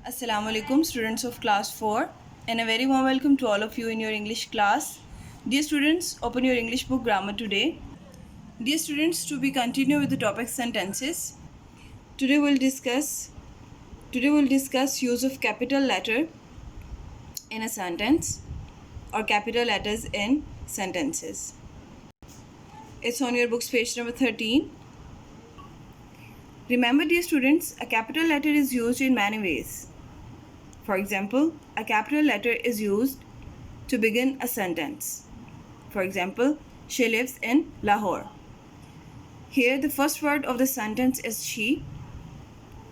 Assalamu alaikum, students of class 4, and a very warm welcome to all of you in your English class. Dear students, open your English book grammar today. Dear students, to be continue with the topic sentences. Today we'll discuss use of capital letter in a sentence or capital letters in sentences. It's on your books page number 13. Remember, dear students, a capital letter is used in many ways. For example, a capital letter is used to begin a sentence. For example, she lives in Lahore. Here the first word of the sentence is she,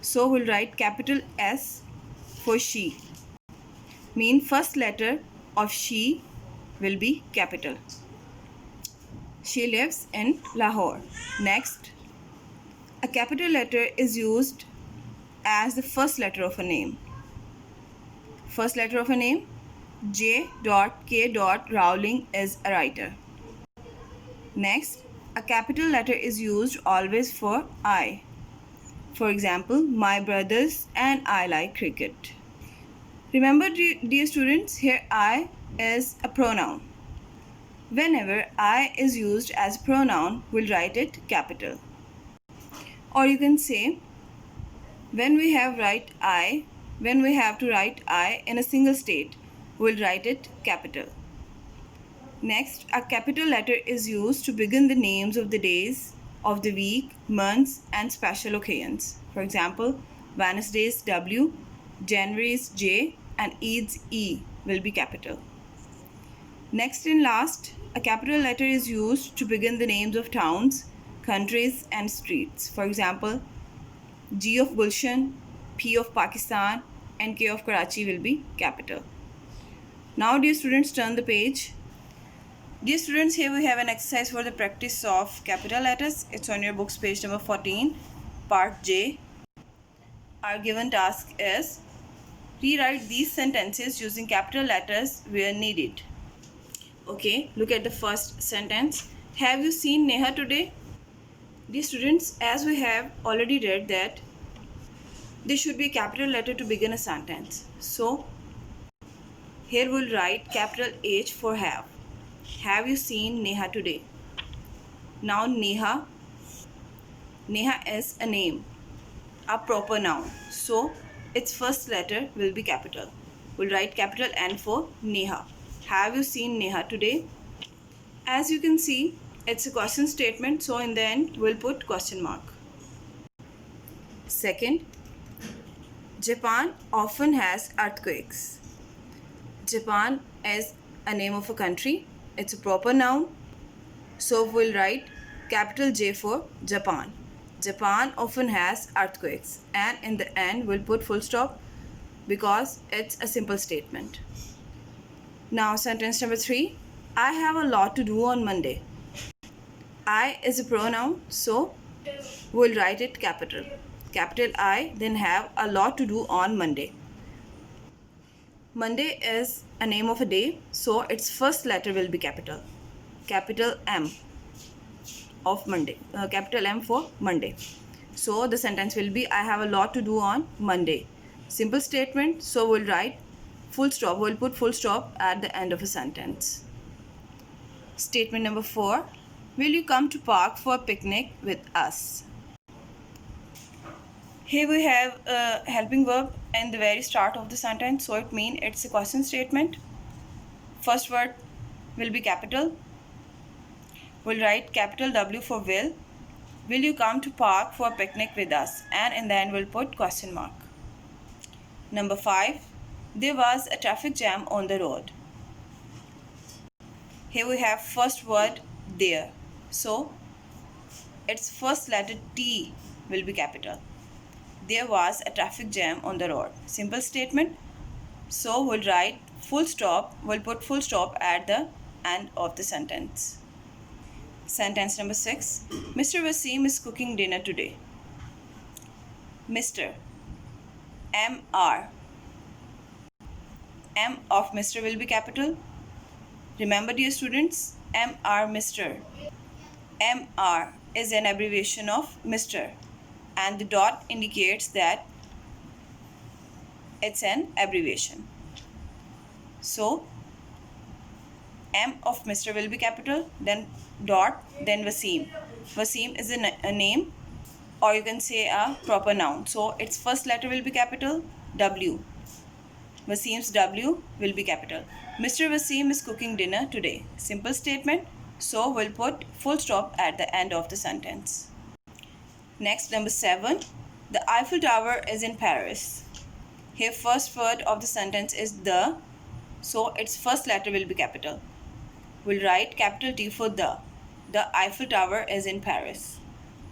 so we'll write capital S for she. Mean first letter of she will be capital. She lives in Lahore. Next, a capital letter is used as the first letter of a name. First letter of a name, J.K. Rowling is a writer. Next, a capital letter is used always for I. For example, my brothers and I like cricket. Remember, dear students, here I is a pronoun. Whenever I is used as a pronoun, we'll write it capital. Or you can say, when we have to write I in a single state, we'll write it capital. Next, a capital letter is used to begin the names of the days of the week, months, and special occasions. For example, Wednesday's W, January's J, and Eid's E will be capital. Next and last, a capital letter is used to begin the names of towns, countries, and streets. For example, G of Gulshan, P of Pakistan, and K of Karachi will be capital. Now, dear students, turn the page. Dear students, here we have an exercise for the practice of capital letters. It's on your books page number 14, part J. Our given task is rewrite these sentences using capital letters where needed. Okay, look at the first sentence. Have you seen Neha today? Dear students, as we have already read that there should be a capital letter to begin a sentence. So, here we'll write capital H for have. Have you seen Neha today? Now Neha is a name, a proper noun. So its first letter will be capital. We'll write capital N for Neha. Have you seen Neha today? As you can see, it's a question statement, so in the end we'll put question mark. Second, Japan often has earthquakes. Japan is a name of a country. It's a proper noun, so we'll write capital J for Japan. Japan often has earthquakes, and in the end we'll put full stop because it's a simple statement. Now sentence number 3. I have a lot to do on Monday. I is a pronoun, so we'll write it capital. Capital I, then have a lot to do on Monday. Monday is a name of a day, so its first letter will be capital. Capital M of Monday. Capital M for Monday. So the sentence will be I have a lot to do on Monday. Simple statement, so we'll write full stop. We'll put full stop at the end of a sentence. Statement number 4. Will you come to park for a picnic with us? Here we have a helping verb in the very start of the sentence, so it means it's a question statement. First word will be capital. We'll write capital W for will. Will you come to park for a picnic with us? And in the end we'll put question mark. Number 5. There was a traffic jam on the road. Here we have first word there. So its first letter T will be capital. There was a traffic jam on the road. Simple statement. So we'll write full stop. We'll put full stop at the end of the sentence. Sentence number 6. Mr. Wasim is cooking dinner today. Mr. M-R. M of Mr. will be capital. Remember, dear students, M-R Mr. M-R is an abbreviation of Mr. and the dot indicates that It's an abbreviation. So M of Mr. will be capital, then dot, then Wasim. Wasim is a name, or you can say a proper noun. So its first letter will be capital, W. Wasim's W will be capital. Mr. Wasim is cooking dinner today. Simple statement. So we'll put full stop at the end of the sentence. Next, number 7. The Eiffel Tower is in Paris. Here first word of the sentence is the, so its first letter will be capital. We'll write capital T for the. The Eiffel Tower is in Paris.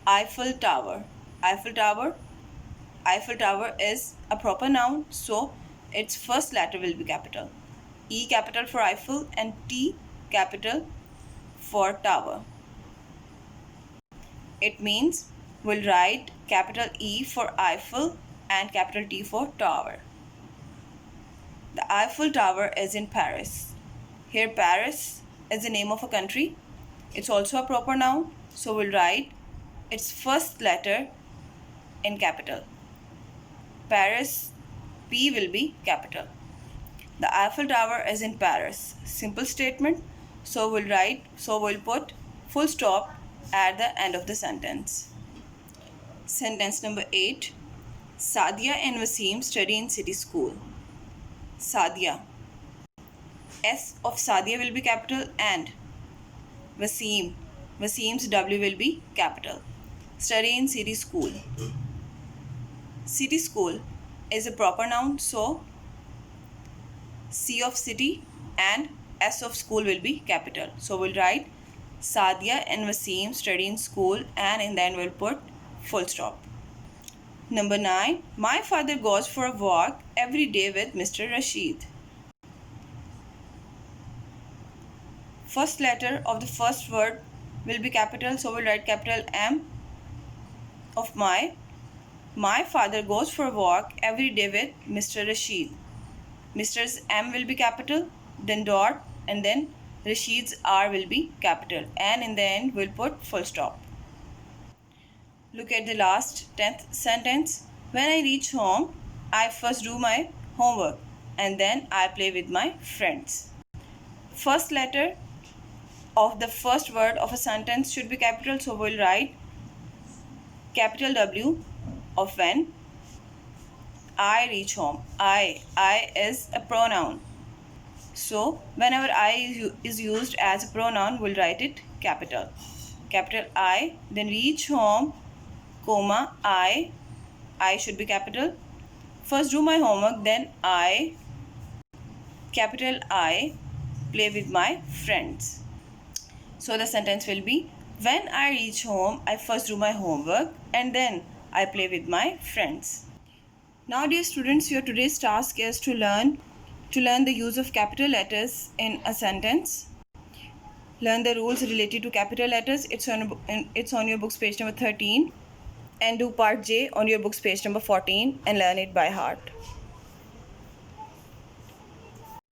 Eiffel Tower. Eiffel Tower. Eiffel Tower is a proper noun, so its first letter will be capital. E capital for Eiffel and T capital for tower. It means we'll write capital E for Eiffel and capital T for tower. The Eiffel Tower is in Paris. Here Paris is the name of a country. It's also a proper noun, so we'll write its first letter in capital. Paris, P will be capital. The Eiffel Tower is in Paris. Simple statement. So we'll put full stop at the end of the sentence. Sentence number 8. Sadia and Wasim study in city school. Sadia. S of Sadia will be capital and Wasim. Wasim's W will be capital. Study in city school. City school is a proper noun, so C of city and S of school will be capital. So we'll write Sadia and Wasim study in school, and in the end we'll put full stop. Number 9. My father goes for a walk every day with Mr. Rashid. First letter of the first word will be capital, so we'll write capital M of my. My father goes for a walk every day with Mr. Rashid. Mr's M will be capital, then dot, and then Rashid's R will be capital, and in the end we'll put full stop. Look at the last 10th sentence. When I reach home, I first do my homework and then I play with my friends. First letter of the first word of a sentence should be capital, so we'll write capital W of when I reach home. I is a pronoun. So whenever I is used as a pronoun, we'll write it capital. Capital I, then reach home, comma, I should be capital. First do my homework, then I, capital I, play with my friends. So the sentence will be, when I reach home, I first do my homework and then I play with my friends. Now dear students, your today's task is to learn the use of capital letters in a sentence. Learn the rules related to capital letters. It's on your books page number 13, and do part J on your books page number 14 and learn it by heart.